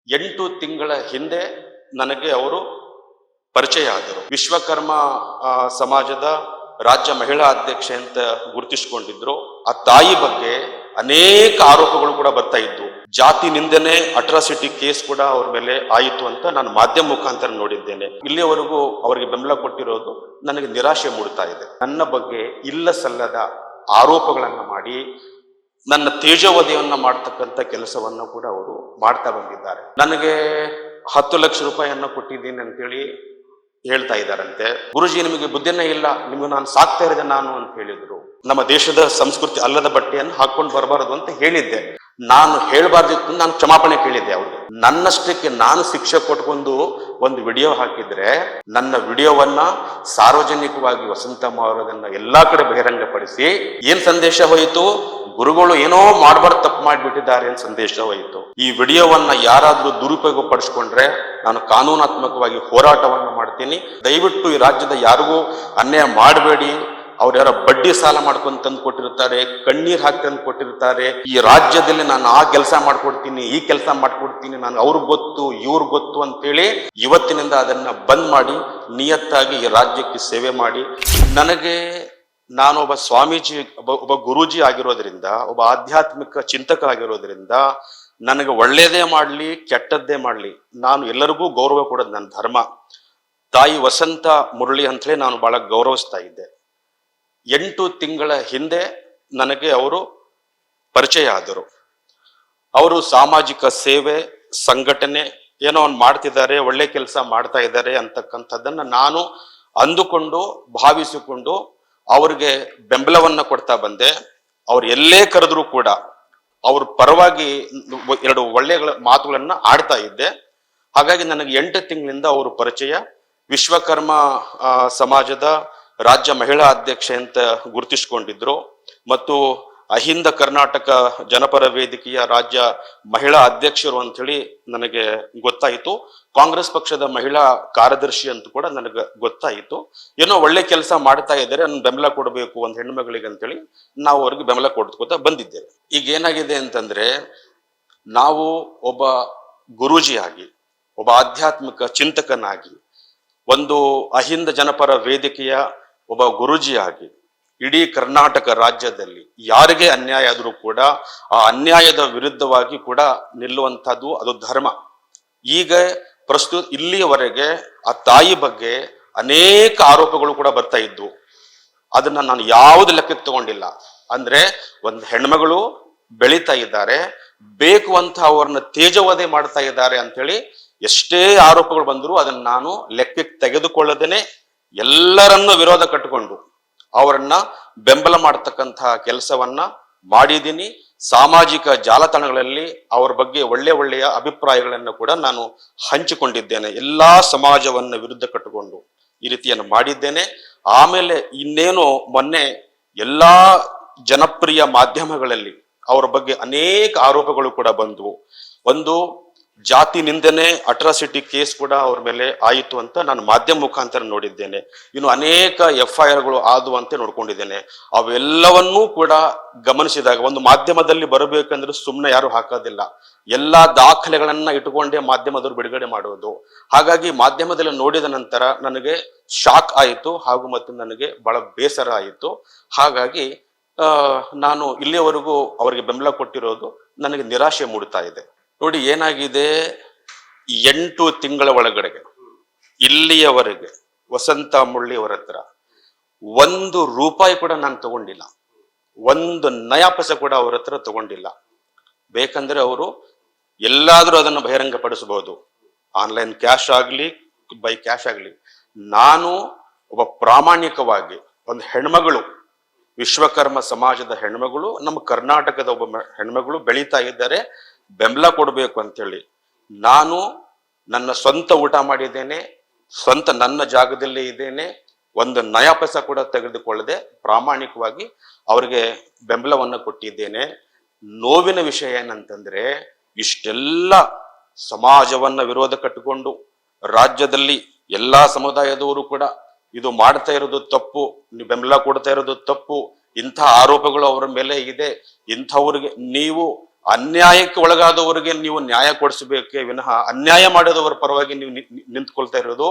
8 ತಿಂಗಳ ಹಿಂದೆ ನನಗೆ ಅವರು ಪರಿಚಯ ಆದರು. ವಿಶ್ವಕರ್ಮ ಸಮಾಜದ ರಾಜ್ಯ ಮಹಿಳಾ ಅಧ್ಯಕ್ಷೆ ಅಂತ ಗುರುತಿಸಿಕೊಂಡಿದ್ರು. ಆ ತಾಯಿ ಬಗ್ಗೆ ಅನೇಕ ಆರೋಪಗಳು ಕೂಡ ಬರ್ತಾ ಇದ್ವು. ಜಾತಿ ನಿಂದನೆ, ಅಟ್ರಾಸಿಟಿ ಕೇಸ್ ಕೂಡ ಅವ್ರ ಮೇಲೆ ಆಯಿತು ಅಂತ ನಾನು ಮಾಧ್ಯಮ ಮುಖಾಂತರ ನೋಡಿದ್ದೇನೆ. ಇಲ್ಲಿಯವರೆಗೂ ಅವರಿಗೆ ಬೆಂಬಲ ಕೊಟ್ಟಿರೋದು ನನಗೆ ನಿರಾಶೆ ಮೂಡ್ತಾ ಇದೆ. ನನ್ನ ಬಗ್ಗೆ ಇಲ್ಲ ಸಲ್ಲದ ಆರೋಪಗಳನ್ನ ಮಾಡಿ ನನ್ನ ತೇಜೋವಧೆಯನ್ನ ಮಾಡ್ತಕ್ಕಂಥ ಕೆಲಸವನ್ನ ಕೂಡ ಅವರು ಮಾಡ್ತಾ ಬಂದಿದ್ದಾರೆ. ನನಗೆ 10 ಲಕ್ಷ ರೂಪಾಯಿಯನ್ನ ಕೊಟ್ಟಿದ್ದೀನಿ ಅಂತೇಳಿ ಹೇಳ್ತಾ ಇದ್ದಾರಂತೆ. ಗುರುಜಿ, ನಿಮಗೆ ಬುದ್ಧಿನೇ ಇಲ್ಲ, ನಿಮಗೆ ನಾನು ಸಾಕ್ತಾ ಇರೋದೆ ನಾನು ಅಂತ ಹೇಳಿದ್ರು. ನಮ್ಮ ದೇಶದ ಸಂಸ್ಕೃತಿ ಅಲ್ಲದ ಬಟ್ಟೆಯನ್ನು ಹಾಕೊಂಡು ಬರಬಾರದು ಅಂತ ಹೇಳಿದ್ದೆ. ನಾನು ಹೇಳಬಾರ್ದಿತ್ತು, ನಾನು ಕ್ಷಮಾಪಣೆ ಕೇಳಿದ್ದೆ ಅವ್ರಿಗೆ. ನನ್ನಷ್ಟಕ್ಕೆ ನಾನು ಶಿಕ್ಷೆ ಕೊಟ್ಕೊಂಡು ಒಂದು ವಿಡಿಯೋ ಹಾಕಿದ್ರೆ ನನ್ನ ವಿಡಿಯೋವನ್ನ ಸಾರ್ವಜನಿಕವಾಗಿ ವಸಂತಮ್ಮ ಅವರದನ್ನ ಎಲ್ಲಾ ಕಡೆ ಬಹಿರಂಗಪಡಿಸಿ ಏನ್ ಸಂದೇಶ ಹೋಯಿತು? ಗುರುಗಳು ಏನೋ ಮಾಡಬಾರ್ದು, ತಪ್ಪು ಮಾಡಿಬಿಟ್ಟಿದ್ದಾರೆ ಅಂತ ಸಂದೇಶ ಹೋಯಿತು. ಈ ವಿಡಿಯೋವನ್ನ ಯಾರಾದ್ರೂ ದುರುಪಯೋಗ ಪಡಿಸ್ಕೊಂಡ್ರೆ ನಾನು ಕಾನೂನಾತ್ಮಕವಾಗಿ ಹೋರಾಟವನ್ನು ಮಾಡ್ತೀನಿ. ದಯವಿಟ್ಟು ಈ ರಾಜ್ಯದ ಯಾರಿಗೂ ಅನ್ಯಾಯ ಮಾಡಬೇಡಿ. ಅವ್ರು ಯಾರೋ ಬಡ್ಡಿ ಸಾಲ ಮಾಡ್ಕೊಂಡು ತಂದು ಕೊಟ್ಟಿರ್ತಾರೆ, ಕಣ್ಣೀರ್ ಹಾಕಿ ತಂದು ಕೊಟ್ಟಿರ್ತಾರೆ. ಈ ರಾಜ್ಯದಲ್ಲಿ ನಾನು ಆ ಕೆಲಸ ಮಾಡ್ಕೊಡ್ತೀನಿ, ಈ ಕೆಲಸ ಮಾಡ್ಕೊಡ್ತೀನಿ, ನಾನು ಅವ್ರಿಗೆ ಗೊತ್ತು ಇವ್ರಿಗೆ ಗೊತ್ತು ಅಂತೇಳಿ ಇವತ್ತಿನಿಂದ ಅದನ್ನ ಬಂದ್ ಮಾಡಿ ನಿಯತ್ತಾಗಿ ಈ ರಾಜ್ಯಕ್ಕೆ ಸೇವೆ ಮಾಡಿ. ನಾನೊಬ್ಬ ಸ್ವಾಮೀಜಿ, ಒಬ್ಬ ಗುರೂಜಿ ಆಗಿರೋದ್ರಿಂದ, ಒಬ್ಬ ಆಧ್ಯಾತ್ಮಿಕ ಚಿಂತಕ ಆಗಿರೋದ್ರಿಂದ ನನಗೆ ಒಳ್ಳೇದೇ ಮಾಡ್ಲಿ ಕೆಟ್ಟದ್ದೇ ಮಾಡ್ಲಿ ನಾನು ಎಲ್ಲರಿಗೂ ಗೌರವ ಕೊಡೋದು ನನ್ನ ಧರ್ಮ. ತಾಯಿ ವಸಂತ ಮುರಳಿ ಅಂತಲೇ ನಾನು ಬಹಳ ಗೌರವಿಸ್ತಾ ಇದ್ದೆ. 8 ತಿಂಗಳ ಹಿಂದೆ ನನಗೆ ಅವರು ಪರಿಚಯ ಆದರು. ಅವರು ಸಾಮಾಜಿಕ ಸೇವೆ, ಸಂಘಟನೆ ಏನೋ ಒಂದು ಮಾಡ್ತಿದ್ದಾರೆ, ಒಳ್ಳೆ ಕೆಲಸ ಮಾಡ್ತಾ ಇದ್ದಾರೆ ಅಂತಕ್ಕಂಥದ್ದನ್ನ ನಾನು ಅಂದುಕೊಂಡು ಭಾವಿಸಿಕೊಂಡು ಅವ್ರಿಗೆ ಬೆಂಬಲವನ್ನ ಕೊಡ್ತಾ ಬಂದೆ. ಅವ್ರು ಎಲ್ಲೇ ಕರೆದ್ರು ಕೂಡ ಅವ್ರ ಪರವಾಗಿ 2 ಒಳ್ಳೆಯ ಮಾತುಗಳನ್ನ ಆಡ್ತಾ ಇದ್ದೆ. ಹಾಗಾಗಿ ನನಗೆ 8 ತಿಂಗಳಿಂದ ಅವರು ಪರಿಚಯ. ವಿಶ್ವಕರ್ಮ ಸಮಾಜದ ರಾಜ್ಯ ಮಹಿಳಾ ಅಧ್ಯಕ್ಷೆ ಅಂತ ಗುರುತಿಸಿಕೊಂಡಿದ್ರು ಮತ್ತು ಅಹಿಂದ ಕರ್ನಾಟಕ ಜನಪರ ವೇದಿಕೆಯ ರಾಜ್ಯ ಮಹಿಳಾ ಅಧ್ಯಕ್ಷರು ಅಂತ ಹೇಳಿ ನನಗೆ ಗೊತ್ತಾಯಿತು. ಕಾಂಗ್ರೆಸ್ ಪಕ್ಷದ ಮಹಿಳಾ ಕಾರ್ಯದರ್ಶಿ ಅಂತ ಕೂಡ ನನಗೆ ಗೊತ್ತಾಯಿತು. ಏನೋ ಒಳ್ಳೆ ಕೆಲಸ ಮಾಡ್ತಾ ಇದ್ದಾರೆ, ನನ್ನ ಬೆಂಬಲ ಕೊಡಬೇಕು ಒಂದು ಹೆಣ್ಮಗಳಿಗೆ ಅಂತೇಳಿ ನಾವು ಅವ್ರಿಗೆ ಬೆಂಬಲ ಕೊಡ್ಕೋತಾ ಬಂದಿದ್ದೇವೆ. ಈಗ ಏನಾಗಿದೆ ಅಂತಂದ್ರೆ, ನಾವು ಒಬ್ಬ ಗುರೂಜಿಯಾಗಿ, ಒಬ್ಬ ಆಧ್ಯಾತ್ಮಿಕ ಚಿಂತಕನಾಗಿ, ಒಂದು ಅಹಿಂದ ಜನಪರ ವೇದಿಕೆಯ ಒಬ್ಬ ಗುರೂಜಿಯಾಗಿ ಇಡೀ ಕರ್ನಾಟಕ ರಾಜ್ಯದಲ್ಲಿ ಯಾರಿಗೆ ಅನ್ಯಾಯ ಆದರೂ ಕೂಡ ಆ ಅನ್ಯಾಯದ ವಿರುದ್ಧವಾಗಿ ಕೂಡ ನಿಲ್ಲುವಂಥದ್ದು ಅದು ಧರ್ಮ. ಈಗ ಪ್ರಸ್ತುತ ಇಲ್ಲಿಯವರೆಗೆ ಆ ತಾಯಿ ಬಗ್ಗೆ ಅನೇಕ ಆರೋಪಗಳು ಕೂಡ ಬರ್ತಾ ಇದ್ವು. ಅದನ್ನ ನಾನು ಯಾವುದು ಲೆಕ್ಕಕ್ಕೆ ತಗೊಂಡಿಲ್ಲ. ಅಂದ್ರೆ ಒಂದು ಹೆಣ್ಮಗಳು ಬೆಳೀತಾ ಇದ್ದಾರೆ, ಬೇಕು ಅಂತ ಅವ್ರನ್ನ ತೇಜವಧೆ ಮಾಡ್ತಾ ಇದ್ದಾರೆ ಅಂತೇಳಿ ಎಷ್ಟೇ ಆರೋಪಗಳು ಬಂದರೂ ಅದನ್ನ ನಾನು ಲೆಕ್ಕಕ್ಕೆ ತೆಗೆದುಕೊಳ್ಳದೇನೆ ಎಲ್ಲರನ್ನೂ ವಿರೋಧ ಕಟ್ಟಿಕೊಂಡು ಅವರನ್ನ ಬೆಂಬಲ ಮಾಡತಕ್ಕಂತಹ ಕೆಲಸವನ್ನ ಮಾಡಿದ್ದೀನಿ. ಸಾಮಾಜಿಕ ಜಾಲತಾಣಗಳಲ್ಲಿ ಅವರ ಬಗ್ಗೆ ಒಳ್ಳೆಯ ಅಭಿಪ್ರಾಯಗಳನ್ನು ಕೂಡ ನಾನು ಹಂಚಿಕೊಂಡಿದ್ದೇನೆ. ಎಲ್ಲಾ ಸಮಾಜವನ್ನ ವಿರುದ್ಧ ಕಟ್ಟಿಕೊಂಡು ಈ ರೀತಿಯನ್ನು ಮಾಡಿದ್ದೇನೆ. ಆಮೇಲೆ ಇನ್ನೇನು ಮೊನ್ನೆ ಎಲ್ಲಾ ಜನಪ್ರಿಯ ಮಾಧ್ಯಮಗಳಲ್ಲಿ ಅವರ ಬಗ್ಗೆ ಅನೇಕ ಆರೋಪಗಳು ಕೂಡ ಬಂದವು. ಒಂದು ಜಾತಿ ನಿಂದನೆ, ಅಟ್ರಾಸಿಟಿ ಕೇಸ್ ಕೂಡ ಅವ್ರ ಮೇಲೆ ಆಯಿತು ಅಂತ ನಾನು ಮಾಧ್ಯಮ ಮುಖಾಂತರ ನೋಡಿದ್ದೇನೆ. ಇನ್ನು ಅನೇಕ FIR ಗಳು ಆದುವಂತೆ ನೋಡ್ಕೊಂಡಿದ್ದೇನೆ. ಅವೆಲ್ಲವನ್ನೂ ಕೂಡ ಗಮನಿಸಿದಾಗ, ಒಂದು ಮಾಧ್ಯಮದಲ್ಲಿ ಬರಬೇಕಂದ್ರೆ ಸುಮ್ಮನೆ ಯಾರು ಹಾಕೋದಿಲ್ಲ, ಎಲ್ಲಾ ದಾಖಲೆಗಳನ್ನ ಇಟ್ಟುಕೊಂಡೇ ಮಾಧ್ಯಮದವರು ಬಿಡುಗಡೆ ಮಾಡೋದು. ಹಾಗಾಗಿ ಮಾಧ್ಯಮದಲ್ಲಿ ನೋಡಿದ ನಂತರ ನನಗೆ ಶಾಕ್ ಆಯಿತು ಹಾಗೂ ಮತ್ತು ನನಗೆ ಬಹಳ ಬೇಸರ ಆಯಿತು. ಹಾಗಾಗಿ ನಾನು ಇಲ್ಲಿಯವರೆಗೂ ಅವರಿಗೆ ಬೆಂಬಲ ಕೊಟ್ಟಿರೋದು ನನಗೆ ನಿರಾಶೆ ಮೂಡ್ತಾ ಇದೆ. ನೋಡಿ ಏನಾಗಿದೆ, 8 ತಿಂಗಳ ಒಳಗಡೆ ಇಲ್ಲಿಯವರೆಗೆ ವಸಂತ ಮುರಳಿ ಅವರ ಹತ್ರ 1 ರೂಪಾಯಿ ಕೂಡ ನಾನು ತಗೊಂಡಿಲ್ಲ, 1 ನಯಾ ಪೈಸೆ ಕೂಡ ಅವ್ರ ಹತ್ರ ತಗೊಂಡಿಲ್ಲ. ಬೇಕಂದ್ರೆ ಅವರು ಎಲ್ಲಾದ್ರೂ ಅದನ್ನು ಬಹಿರಂಗ ಪಡಿಸಬಹುದು, ಆನ್ಲೈನ್ ಕ್ಯಾಶ್ ಆಗ್ಲಿ ಬೈ ಕ್ಯಾಶ್ ಆಗ್ಲಿ. ನಾನು ಒಬ್ಬ ಪ್ರಾಮಾಣಿಕವಾಗಿ ಒಂದು ಹೆಣ್ಮಗಳು, ವಿಶ್ವಕರ್ಮ ಸಮಾಜದ ಹೆಣ್ಮಗಳು, ನಮ್ಮ ಕರ್ನಾಟಕದ ಒಬ್ಬ ಹೆಣ್ಮಗಳು ಬೆಳೀತಾ ಇದ್ದಾರೆ, ಬೆಂಬಲ ಕೊಡಬೇಕು ಅಂತೇಳಿ ನಾನು ನನ್ನ ಸ್ವಂತ ಊಟ ಮಾಡಿದ್ದೇನೆ, ಸ್ವಂತ ನನ್ನ ಜಾಗದಲ್ಲೇ ಇದ್ದೇನೆ, 1 ನಯಾ ಪೈಸೆ ಕೂಡ ತೆಗೆದುಕೊಳ್ಳದೆ ಪ್ರಾಮಾಣಿಕವಾಗಿ ಅವರಿಗೆ ಬೆಂಬಲವನ್ನು ಕೊಟ್ಟಿದ್ದೇನೆ. ನೋವಿನ ವಿಷಯ ಏನಂತಂದ್ರೆ, ಇಷ್ಟೆಲ್ಲ ಸಮಾಜವನ್ನ ವಿರೋಧ ಕಟ್ಟಿಕೊಂಡು ರಾಜ್ಯದಲ್ಲಿ ಎಲ್ಲಾ ಸಮುದಾಯದವರು ಕೂಡ ಇದು ಮಾಡ್ತಾ ಇರೋದು ತಪ್ಪು, ನೀವು ಬೆಂಬಲ ಕೊಡ್ತಾ ಇರೋದು ತಪ್ಪು, ಇಂಥ ಆರೋಪಗಳು ಅವರ ಮೇಲೆ ಇದೆ, ಇಂಥವ್ರಿಗೆ ನೀವು ಅನ್ಯಾಯಕ್ಕೆ ಒಳಗಾದವರಿಗೆ ನೀವು ನ್ಯಾಯ ಕೊಡಿಸಬೇಕೇ ವಿನಃ ಅನ್ಯಾಯ ಮಾಡಿದವರ ಪರವಾಗಿ ನೀವು ನಿಂತ್ಕೊಳ್ತಾ ಇರೋದು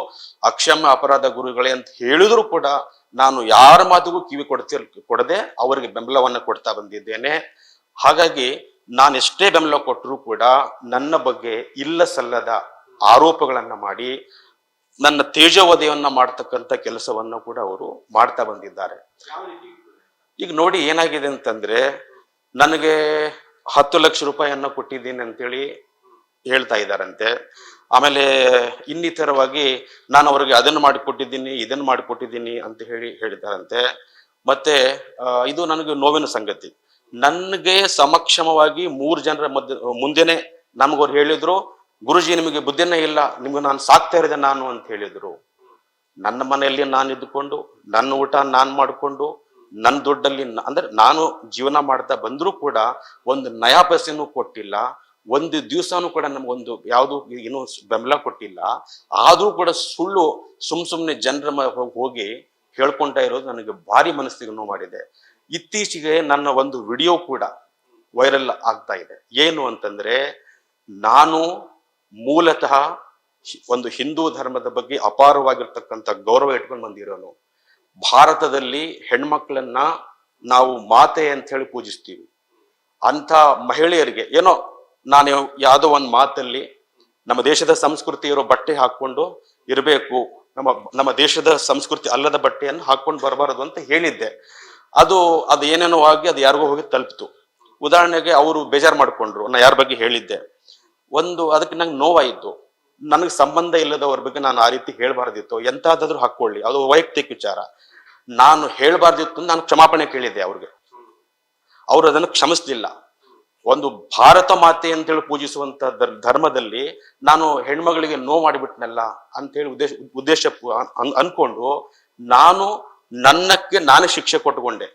ಅಕ್ಷಮ್ಯ ಅಪರಾಧ ಗುರುಗಳೇ ಅಂತ ಹೇಳಿದ್ರು ಕೂಡ ನಾನು ಯಾರ ಮಾತಿಗೂ ಕಿವಿ ಕೊಡದೆ ಅವರಿಗೆ ಬೆಂಬಲವನ್ನ ಕೊಡ್ತಾ ಬಂದಿದ್ದೇನೆ. ಹಾಗಾಗಿ ನಾನೆಷ್ಟೇ ಬೆಂಬಲ ಕೊಟ್ಟರೂ ಕೂಡ ನನ್ನ ಬಗ್ಗೆ ಇಲ್ಲ ಸಲ್ಲದ ಆರೋಪಗಳನ್ನ ಮಾಡಿ ನನ್ನ ತೇಜೋವಧೆಯನ್ನ ಮಾಡ್ತಕ್ಕಂಥ ಕೆಲಸವನ್ನ ಕೂಡ ಅವರು ಮಾಡ್ತಾ ಬಂದಿದ್ದಾರೆ. ಈಗ ನೋಡಿ ಏನಾಗಿದೆ ಅಂತಂದ್ರೆ, ನನಗೆ 10 ಲಕ್ಷ ರೂಪಾಯಿಯನ್ನ ಕೊಟ್ಟಿದ್ದೀನಿ ಅಂತೇಳಿ ಹೇಳ್ತಾ ಇದ್ದಾರಂತೆ. ಆಮೇಲೆ ಇನ್ನಿತರವಾಗಿ ನಾನು ಅವರಿಗೆ ಅದನ್ನು ಮಾಡಿಕೊಟ್ಟಿದ್ದೀನಿ ಇದನ್ನು ಮಾಡಿಕೊಟ್ಟಿದ್ದೀನಿ ಅಂತ ಹೇಳಿದ್ದಾರಂತೆ. ಮತ್ತೆ ಇದು ನನಗೆ ನೋವಿನ ಸಂಗತಿ. ನನಗೆ ಸಮಕ್ಷಮವಾಗಿ 3 ಜನರ ಮುಂದೆನೆ ನಮಗವ್ರು ಹೇಳಿದ್ರು, ಗುರುಜಿ ನಿಮಗೆ ಬುದ್ಧಿನೇ ಇಲ್ಲ, ನಿಮ್ಗೆ ನಾನು ಸಾಕ್ತಾ ಇರಿದೆ ನಾನು ಅಂತ ಹೇಳಿದ್ರು. ನನ್ನ ಮನೆಯಲ್ಲಿ ನಾನು ಇದ್ದುಕೊಂಡು ನನ್ನ ಊಟ ನಾನು ಮಾಡಿಕೊಂಡು ನನ್ನ ದುಡ್ಡಲ್ಲಿ ಅಂದ್ರೆ ನಾನು ಜೀವನ ಮಾಡ್ತಾ ಬಂದ್ರೂ ಕೂಡ ಒಂದು ನಯಾ ಪೈಸೆನೂ ಕೊಟ್ಟಿಲ್ಲ, ಒಂದು ದಿವಸನೂ ಕೂಡ ನಮ್ಗೊಂದು ಯಾವುದು ಏನೂ ಬೆಂಬಲ ಕೊಟ್ಟಿಲ್ಲ. ಆದ್ರೂ ಕೂಡ ಸುಳ್ಳು ಸುಮ್ನೆ ಜನರ ಹೋಗಿ ಹೇಳ್ಕೊಂತ ಇರೋದು ನನಗೆ ಭಾರಿ ಮನಸ್ಸಿಗೆ ನೋವು ಮಾಡಿದೆ. ಇತ್ತೀಚೆಗೆ ನನ್ನ ಒಂದು ವಿಡಿಯೋ ಕೂಡ ವೈರಲ್ ಆಗ್ತಾ ಇದೆ. ಏನು ಅಂತಂದ್ರೆ, ನಾನು ಮೂಲತಃ ಒಂದು ಹಿಂದೂ ಧರ್ಮದ ಬಗ್ಗೆ ಅಪಾರವಾಗಿರ್ತಕ್ಕಂಥ ಗೌರವ ಇಟ್ಕೊಂಡು ಬಂದಿರೋನು. ಭಾರತದಲ್ಲಿ ಹೆಣ್ಮಕ್ಳನ್ನ ನಾವು ಮಾತೆ ಅಂತ ಹೇಳಿ ಪೂಜಿಸ್ತೀವಿ. ಅಂತ ಮಹಿಳೆಯರಿಗೆ ಏನೋ ನಾನು ಯಾವುದೋ ಒಂದು ಮಾತಲ್ಲಿ ನಮ್ಮ ದೇಶದ ಸಂಸ್ಕೃತಿ ಇರೋ ಬಟ್ಟೆ ಹಾಕೊಂಡು ಇರಬೇಕು, ನಮ್ಮ ದೇಶದ ಸಂಸ್ಕೃತಿ ಅಲ್ಲದ ಬಟ್ಟೆಯನ್ನು ಹಾಕೊಂಡು ಬರಬಾರದು ಅಂತ ಹೇಳಿದ್ದೆ. ಅದು ಏನೇನೋ ಆಗಿ ಅದು ಯಾರಿಗೋ ಹೋಗಿ ತಲುಪಿತು. ಉದಾಹರಣೆಗೆ ಅವರು ಬೇಜಾರು ಮಾಡ್ಕೊಂಡ್ರು, ನಾ ಯಾರ ಬಗ್ಗೆ ಹೇಳಿದ್ದೆ. ಅದಕ್ಕೆ ನಂಗೆ ನೋವಾಯಿತು. ನನಗೆ ಸಂಬಂಧ ಇಲ್ಲದವ್ರ ಬಗ್ಗೆ ನಾನು ಆ ರೀತಿ ಹೇಳ್ಬಾರ್ದಿತ್ತು. ಎಂತಾದ್ರೂ ಹಾಕೊಳ್ಳಿ, ಅದು ವೈಯಕ್ತಿಕ ವಿಚಾರ. ನಾನು ಹೇಳ್ಬಾರ್ದಿತ್ತು, ನಾನು ಕ್ಷಮಾಪಣೆ ಕೇಳಿದ್ದೆ ಅವ್ರಿಗೆ. ಅವ್ರು ಅದನ್ನು ಕ್ಷಮಿಸ್ಲಿಲ್ಲ. ಒಂದು ಭಾರತ ಮಾತೆ ಅಂತೇಳಿ ಪೂಜಿಸುವಂತ ಧರ್ಮದಲ್ಲಿ ನಾನು ಹೆಣ್ಮಗಳಿಗೆ ನೋವು ಮಾಡಿಬಿಟ್ನಲ್ಲ ಅಂತೇಳಿ ಉದ್ದೇಶ ಅನ್ಕೊಂಡು ನಾನೇ ಶಿಕ್ಷೆ ಕೊಟ್ಟುಕೊಂಡೆ.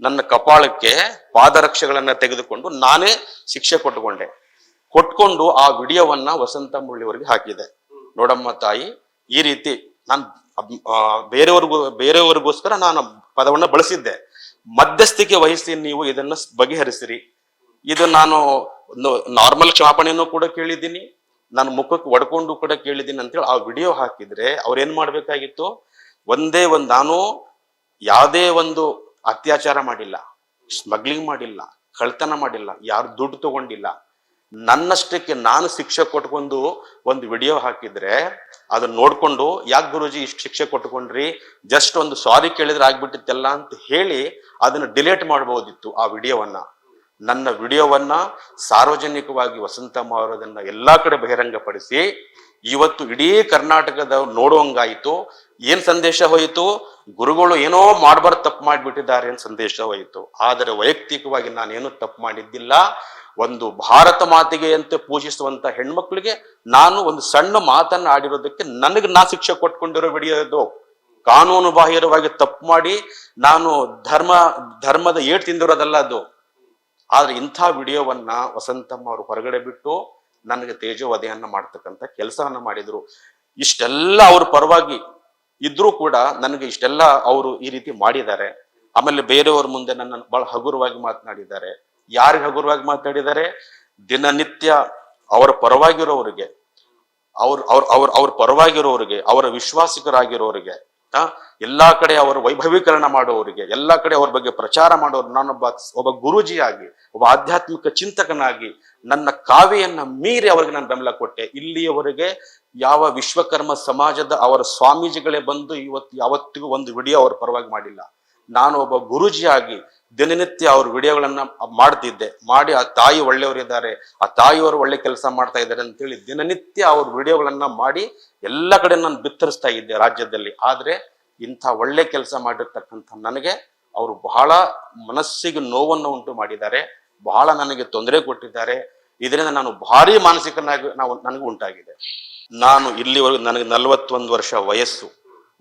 ನನ್ನ ಕಪಾಳಕ್ಕೆ ಪಾದರಕ್ಷೆಗಳನ್ನ ತೆಗೆದುಕೊಂಡು ನಾನೇ ಶಿಕ್ಷೆ ಕೊಟ್ಕೊಂಡು ಆ ವಿಡಿಯೋವನ್ನ ವಸಂತ ಮುರಳಿಯವರಿಗೆ ಹಾಕಿದೆ. ನೋಡಮ್ಮ ತಾಯಿ, ಈ ರೀತಿ ನಾನು ಬೇರೆಯವರಿಗೋಸ್ಕರ ನಾನು ಪದವನ್ನ ಬಳಸಿದ್ದೆ. ಮಧ್ಯಸ್ಥಿಕೆ ವಹಿಸಿ ನೀವು ಇದನ್ನ ಬಗೆಹರಿಸಿರಿ. ಇದು ನಾನು ನಾರ್ಮಲ್ ಕ್ಷಮಾಪಣೆಯನ್ನು ಕೂಡ ಕೇಳಿದ್ದೀನಿ, ನಾನು ಮುಖಕ್ಕೆ ಒಡ್ಕೊಂಡು ಕೂಡ ಕೇಳಿದ್ದೀನಿ ಅಂತೇಳಿ ಆ ವಿಡಿಯೋ ಹಾಕಿದ್ರೆ ಅವ್ರೇನ್ ಮಾಡ್ಬೇಕಾಗಿತ್ತು? ನಾನು ಯಾವುದೇ ಒಂದು ಅತ್ಯಾಚಾರ ಮಾಡಿಲ್ಲ, ಸ್ಮಗ್ಲಿಂಗ್ ಮಾಡಿಲ್ಲ, ಕಳ್ತನ ಮಾಡಿಲ್ಲ, ಯಾರು ದುಡ್ಡು ತಗೊಂಡಿಲ್ಲ. ನನ್ನಷ್ಟಕ್ಕೆ ನಾನು ಶಿಕ್ಷೆ ಕೊಟ್ಕೊಂಡು ಒಂದು ವಿಡಿಯೋ ಹಾಕಿದ್ರೆ ಅದನ್ನ ನೋಡ್ಕೊಂಡು, ಯಾಕೆ ಗುರುಜಿ ಇಷ್ಟು ಶಿಕ್ಷೆ ಕೊಟ್ಕೊಂಡ್ರಿ, ಜಸ್ಟ್ ಒಂದು ಸಾರಿ ಕೇಳಿದ್ರೆ ಆಗ್ಬಿಟ್ಟಿತ್ತಲ್ಲ ಅಂತ ಹೇಳಿ ಅದನ್ನ ಡಿಲೀಟ್ ಮಾಡಬಹುದಿತ್ತು ಆ ವಿಡಿಯೋವನ್ನ. ನನ್ನ ವಿಡಿಯೋವನ್ನ ಸಾರ್ವಜನಿಕವಾಗಿ ವಸಂತಮ್ಮ ಅವರದನ್ನ ಎಲ್ಲಾ ಕಡೆ ಬಹಿರಂಗಪಡಿಸಿ ಇವತ್ತು ಇಡೀ ಕರ್ನಾಟಕದ ನೋಡುವಂಗಾಯಿತು. ಏನ್ ಸಂದೇಶ ಹೋಯಿತು? ಗುರುಗಳು ಏನೋ ಮಾಡಬಾರ್ದು ತಪ್ಪು ಮಾಡಿಬಿಟ್ಟಿದ್ದಾರೆ ಅಂತ ಸಂದೇಶ ಹೋಯಿತು. ಆದರೆ ವೈಯಕ್ತಿಕವಾಗಿ ನಾನೇನು ತಪ್ಪು ಮಾಡಿದ್ದಿಲ್ಲ. ಒಂದು ಭಾರತ ಮಾತೆಗೆ ಅಂತ ಪೂಜಿಸುವಂತ ಹೆಣ್ಮಕ್ಳಿಗೆ ನಾನು ಒಂದು ಸಣ್ಣ ಮಾತನ್ನ ಆಡಿರೋದಕ್ಕೆ ನಾ ಶಿಕ್ಷೆ ಕೊಟ್ಕೊಂಡಿರೋ ವಿಡಿಯೋ ಇದು. ಕಾನೂನು ಬಾಹಿರವಾಗಿ ತಪ್ಪು ಮಾಡಿ ನಾನು ಧರ್ಮದ ಏಟು ತಿಂದಿರೋದಲ್ಲ ಅದು. ಆದ್ರೆ ಇಂಥ ವಿಡಿಯೋವನ್ನ ವಸಂತಮ್ಮ ಅವರು ಹೊರಗಡೆ ಬಿಟ್ಟು ನನಗೆ ತೇಜೋವಧೆಯನ್ನ ಮಾಡ್ತಕ್ಕಂಥ ಕೆಲಸವನ್ನ ಮಾಡಿದ್ರು. ಇಷ್ಟೆಲ್ಲ ಅವ್ರ ಪರವಾಗಿ ಇದ್ರೂ ಕೂಡ ನನಗೆ ಇಷ್ಟೆಲ್ಲ ಅವರು ಈ ರೀತಿ ಮಾಡಿದ್ದಾರೆ. ಆಮೇಲೆ ಬೇರೆಯವ್ರ ಮುಂದೆ ನನ್ನ ಬಹಳ ಹಗುರವಾಗಿ ಮಾತನಾಡಿದ್ದಾರೆ. ಯಾರಿಗೆ ಹಗುರವಾಗಿ ಮಾತಾಡಿದ್ದಾರೆ? ದಿನನಿತ್ಯ ಅವರ ಪರವಾಗಿರೋರಿಗೆ, ಅವ್ರ ಪರವಾಗಿರೋರಿಗೆ, ಅವರ ವಿಶ್ವಾಸಿಕರಾಗಿರೋರಿಗೆ, ಎಲ್ಲಾ ಕಡೆ ಅವರ ವೈಭವೀಕರಣ ಮಾಡೋರಿಗೆ, ಎಲ್ಲಾ ಕಡೆ ಅವ್ರ ಬಗ್ಗೆ ಪ್ರಚಾರ ಮಾಡೋರು, ಒಬ್ಬ ಗುರೂಜಿಯಾಗಿ, ಒಬ್ಬ ಆಧ್ಯಾತ್ಮಿಕ ಚಿಂತಕನಾಗಿ ನನ್ನ ಕಾವ್ಯನ್ನ ಮೀರಿ ಅವರಿಗೆ ನಾನು ಬೆಂಬಲ ಕೊಟ್ಟೆ. ಇಲ್ಲಿಯವರೆಗೆ ಯಾವ ವಿಶ್ವಕರ್ಮ ಸಮಾಜದ ಅವರ ಸ್ವಾಮೀಜಿಗಳೇ ಬಂದು ಯಾವತ್ತಿಗೂ ಒಂದು ವಿಡಿಯೋ ಅವ್ರ ಪರವಾಗಿ ಮಾಡಿಲ್ಲ. ನಾನು ಒಬ್ಬ ಗುರೂಜಿಯಾಗಿ ದಿನನಿತ್ಯ ಅವ್ರ ವಿಡಿಯೋಗಳನ್ನ ಮಾಡಿ ಆ ತಾಯಿ ಒಳ್ಳೆಯವರಿದ್ದಾರೆ, ಆ ತಾಯಿಯವರು ಒಳ್ಳೆ ಕೆಲಸ ಮಾಡ್ತಾ ಇದ್ದಾರೆ ಅಂತೇಳಿ ದಿನನಿತ್ಯ ಅವ್ರ ವಿಡಿಯೋಗಳನ್ನ ಮಾಡಿ ಎಲ್ಲ ಕಡೆ ನಾನು ಬಿತ್ತರಿಸ್ತಾ ಇದ್ದೆ ರಾಜ್ಯದಲ್ಲಿ. ಆದ್ರೆ ಇಂಥ ಒಳ್ಳೆ ಕೆಲಸ ಮಾಡಿರ್ತಕ್ಕಂಥ ನನಗೆ ಅವರು ಬಹಳ ಮನಸ್ಸಿಗೆ ನೋವನ್ನು ಉಂಟು ಮಾಡಿದ್ದಾರೆ, ಬಹಳ ನನಗೆ ತೊಂದರೆ ಕೊಟ್ಟಿದ್ದಾರೆ. ಇದರಿಂದ ನಾನು ಭಾರಿ ಮಾನಸಿಕನಾಗಿ ನನಗೆ ಉಂಟಾಗಿದೆ. ನಾನು ಇಲ್ಲಿವರೆಗೂ ನನಗೆ 41 ವರ್ಷ ವಯಸ್ಸು,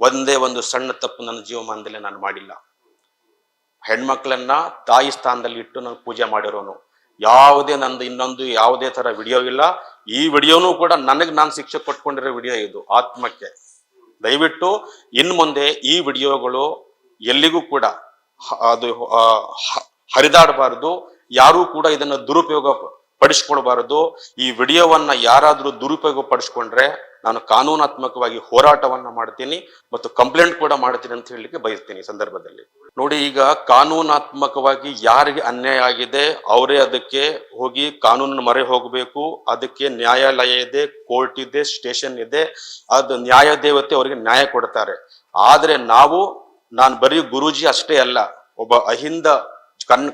ಒಂದೇ ಒಂದು ಸಣ್ಣ ತಪ್ಪು ನನ್ನ ಜೀವಮಾನದಲ್ಲಿ ನಾನು ಮಾಡಿಲ್ಲ. ಹೆಣ್ಮಕ್ಳನ್ನ ತಾಯಿ ಸ್ಥಾನದಲ್ಲಿ ಇಟ್ಟು ನಾನು ಪೂಜೆ ಮಾಡಿರೋನು. ಯಾವುದೇ ತರ ವಿಡಿಯೋ ಇಲ್ಲ. ಈ ವಿಡಿಯೋನು ಕೂಡ ನಾನು ಶಿಕ್ಷೆ ಕೊಟ್ಕೊಂಡಿರೋ ವಿಡಿಯೋ ಇದು ಆತ್ಮಕ್ಕೆ. ದಯವಿಟ್ಟು ಇನ್ನು ಮುಂದೆ ಈ ವಿಡಿಯೋಗಳು ಎಲ್ಲಿಗೂ ಕೂಡ ಅದು ಹರಿದಾಡಬಾರದು. ಯಾರೂ ಕೂಡ ಇದನ್ನ ದುರುಪಯೋಗ ಪಡಿಸ್ಕೊಳ್ಬಾರದು. ಈ ವಿಡಿಯೋವನ್ನ ಯಾರಾದ್ರೂ ದುರುಪಯೋಗ ಪಡಿಸ್ಕೊಂಡ್ರೆ ನಾನು ಕಾನೂನಾತ್ಮಕವಾಗಿ ಹೋರಾಟವನ್ನ ಮಾಡ್ತೀನಿ ಮತ್ತು ಕಂಪ್ಲೇಂಟ್ ಕೂಡ ಮಾಡ್ತೀನಿ ಅಂತ ಹೇಳಲಿಕ್ಕೆ ಬಯಸ್ತೀನಿ ಈ ಸಂದರ್ಭದಲ್ಲಿ. ನೋಡಿ, ಈಗ ಕಾನೂನಾತ್ಮಕವಾಗಿ ಯಾರಿಗೆ ಅನ್ಯಾಯ ಆಗಿದೆ ಅವರೇ ಅದಕ್ಕೆ ಹೋಗಿ ಕಾನೂನಿನ ಮೊರೆ ಹೋಗಬೇಕು. ಅದಕ್ಕೆ ನ್ಯಾಯಾಲಯ ಇದೆ, ಕೋರ್ಟ್ ಇದೆ, ಸ್ಟೇಷನ್ ಇದೆ. ಅದು ನ್ಯಾಯ ದೇವತೆ ಅವರಿಗೆ ನ್ಯಾಯ ಕೊಡ್ತಾರೆ. ಆದ್ರೆ ನಾನು ಬರೀ ಗುರೂಜಿ ಅಷ್ಟೇ ಅಲ್ಲ, ಒಬ್ಬ ಅಹಿಂದ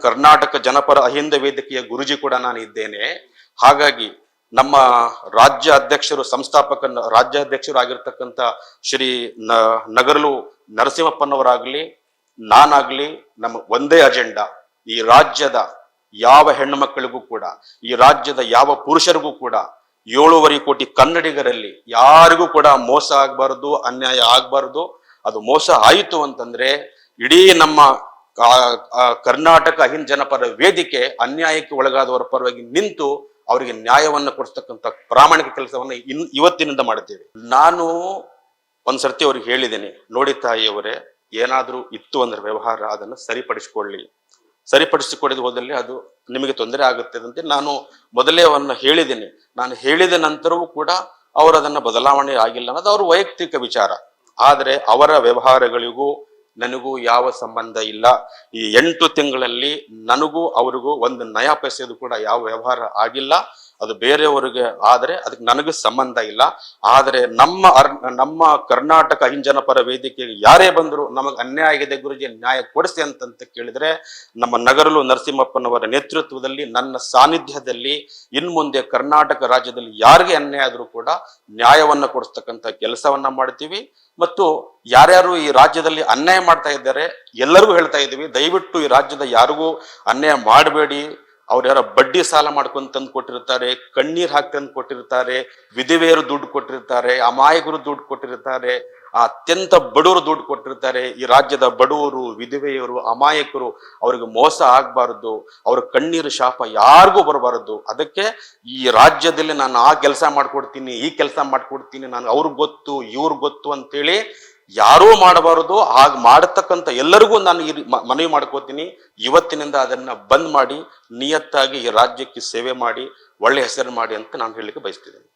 ಕರ್ನಾಟಕ ಜನಪರ ಅಹಿಂದ ವೇದಿಕೆಯ ಗುರುಜಿ ಕೂಡ ನಾನು ಇದ್ದೇನೆ. ಹಾಗಾಗಿ ನಮ್ಮ ರಾಜ್ಯ ಅಧ್ಯಕ್ಷರು, ಸಂಸ್ಥಾಪಕ ರಾಜ್ಯಾಧ್ಯಕ್ಷರು ಆಗಿರ್ತಕ್ಕಂಥ ಶ್ರೀ ನಗರಲು ನರಸಿಂಹಪ್ಪನವರಾಗ್ಲಿ, ನಾನಾಗ್ಲಿ, ನಮ್ಮ ಒಂದೇ ಅಜೆಂಡಾ, ಈ ರಾಜ್ಯದ ಯಾವ ಹೆಣ್ಣು ಮಕ್ಕಳಿಗೂ ಕೂಡ, ಈ ರಾಜ್ಯದ ಯಾವ ಪುರುಷರಿಗೂ ಕೂಡ 7.5 ಕೋಟಿ ಕನ್ನಡಿಗರಲ್ಲಿ ಯಾರಿಗೂ ಕೂಡ ಮೋಸ ಆಗ್ಬಾರ್ದು, ಅನ್ಯಾಯ ಆಗ್ಬಾರ್ದು. ಅದು ಮೋಸ ಆಯಿತು ಅಂತಂದ್ರೆ ಇಡೀ ನಮ್ಮ ಕರ್ನಾಟಕ ಅಹಿಂದ ಜನಪರ ವೇದಿಕೆ ಅನ್ಯಾಯಕ್ಕೆ ಒಳಗಾದವರ ಪರವಾಗಿ ನಿಂತು ಅವರಿಗೆ ನ್ಯಾಯವನ್ನು ಕೊಡಿಸ್ತಕ್ಕಂಥ ಪ್ರಾಮಾಣಿಕ ಕೆಲಸವನ್ನು ಇವತ್ತಿನಿಂದ ಮಾಡುತ್ತೇವೆ. ನಾನು ಒಂದ್ಸರ್ತಿ ಅವ್ರಿಗೆ ಹೇಳಿದ್ದೇನೆ, ನೋಡಿ ತಾಯಿಯವರೇ, ಏನಾದ್ರೂ ಇತ್ತು ಅಂದ್ರೆ ವ್ಯವಹಾರ ಅದನ್ನು ಸರಿಪಡಿಸಿಕೊಡದೆ ಹೋದಲ್ಲಿ ಅದು ನಿಮಗೆ ತೊಂದರೆ ಆಗುತ್ತೆ ಅಂತ ನಾನು ಮೊದಲೇ ಅವನ್ನ ಹೇಳಿದ್ದೇನೆ. ನಾನು ಹೇಳಿದ ನಂತರವೂ ಕೂಡ ಅವರು ಅದನ್ನ ಬದಲಾವಣೆ ಆಗಿಲ್ಲ ಅನ್ನೋದು ಅವ್ರ ವೈಯಕ್ತಿಕ ವಿಚಾರ. ಆದ್ರೆ ಅವರ ವ್ಯವಹಾರಗಳಿಗೂ ನನಗೂ ಯಾವ ಸಂಬಂಧ ಇಲ್ಲ. ಈ 8 ತಿಂಗಳಲ್ಲಿ ನನಗೂ ಅವರಿಗೂ ಒಂದು ನಯಾ ಪೈಸೆದು ಕೂಡ ಯಾವ ವ್ಯವಹಾರ ಆಗಿಲ್ಲ. ಅದು ಬೇರೆಯವರಿಗೆ ಆದ್ರೆ ಅದಕ್ಕೆ ನನಗೂ ಸಂಬಂಧ ಇಲ್ಲ. ಆದ್ರೆ ನಮ್ಮ ಕರ್ನಾಟಕ ಅಹಿಂದ ಜನಪರ ವೇದಿಕೆಗೆ ಯಾರೇ ಬಂದ್ರು ನಮಗೆ ಅನ್ಯಾಯ ಆಗಿದೆ ಗುರುಜಿ, ನ್ಯಾಯ ಕೊಡಿಸಿ ಅಂತ ಕೇಳಿದ್ರೆ ನಮ್ಮ ನಗರಲು ನರಸಿಂಹಪ್ಪನವರ ನೇತೃತ್ವದಲ್ಲಿ, ನನ್ನ ಸಾನ್ನಿಧ್ಯದಲ್ಲಿ ಇನ್ಮುಂದೆ ಕರ್ನಾಟಕ ರಾಜ್ಯದಲ್ಲಿ ಯಾರಿಗೆ ಅನ್ಯಾಯ ಆದ್ರೂ ಕೂಡ ನ್ಯಾಯವನ್ನ ಕೊಡಿಸ್ತಕ್ಕಂಥ ಕೆಲಸವನ್ನ ಮಾಡ್ತೀವಿ. ಮತ್ತು ಯಾರ್ಯಾರು ಈ ರಾಜ್ಯದಲ್ಲಿ ಅನ್ಯಾಯ ಮಾಡ್ತಾ ಇದ್ದಾರೆ ಎಲ್ಲರಿಗೂ ಹೇಳ್ತಾ ಇದ್ದೀವಿ, ದಯವಿಟ್ಟು ಈ ರಾಜ್ಯದ ಯಾರಿಗೂ ಅನ್ಯಾಯ ಮಾಡಬೇಡಿ. ಅವ್ರು ಯಾರ ಬಡ್ಡಿ ಸಾಲ ಮಾಡ್ಕೊಂಡು ತಂದು ಕೊಟ್ಟಿರ್ತಾರೆ, ಕಣ್ಣೀರ್ ಹಾಕಿ ತಂದು ಕೊಟ್ಟಿರ್ತಾರೆ, ವಿಧವೆಯರು ದುಡ್ಡು ಕೊಟ್ಟಿರ್ತಾರೆ, ಅಮಾಯಕರು ದುಡ್ಡು ಕೊಟ್ಟಿರ್ತಾರೆ, ಅತ್ಯಂತ ಬಡವರು ದುಡ್ಡು ಕೊಟ್ಟಿರ್ತಾರೆ. ಈ ರಾಜ್ಯದ ಬಡವರು, ವಿಧವೆಯರು, ಅಮಾಯಕರು ಅವ್ರಿಗೆ ಮೋಸ ಆಗ್ಬಾರ್ದು, ಅವ್ರ ಕಣ್ಣೀರು ಶಾಪ ಯಾರಿಗೂ ಬರಬಾರದು. ಅದಕ್ಕೆ ಈ ರಾಜ್ಯದಲ್ಲಿ ನಾನು ಆ ಕೆಲಸ ಮಾಡ್ಕೊಡ್ತೀನಿ, ಈ ಕೆಲಸ ಮಾಡ್ಕೊಡ್ತೀನಿ, ನಾನು ಅವ್ರಿಗೆ ಗೊತ್ತು ಇವ್ರಿಗೆ ಗೊತ್ತು ಅಂತೇಳಿ ಯಾರೂ ಮಾಡಬಾರದು. ಹಾಗೆ ಮಾಡತಕ್ಕಂಥ ಎಲ್ಲರಿಗೂ ನಾನು ಮನವಿ ಮಾಡ್ಕೋತೀನಿ, ಇವತ್ತಿನಿಂದ ಅದನ್ನ ಬಂದ್ ಮಾಡಿ ನಿಯತ್ತಾಗಿ ಈ ರಾಜ್ಯಕ್ಕೆ ಸೇವೆ ಮಾಡಿ ಒಳ್ಳೆ ಹೆಸರು ಮಾಡಿ ಅಂತ ನಾನು ಹೇಳಲಿಕ್ಕೆ ಬಯಸ್ತಿದ್ದೇನೆ.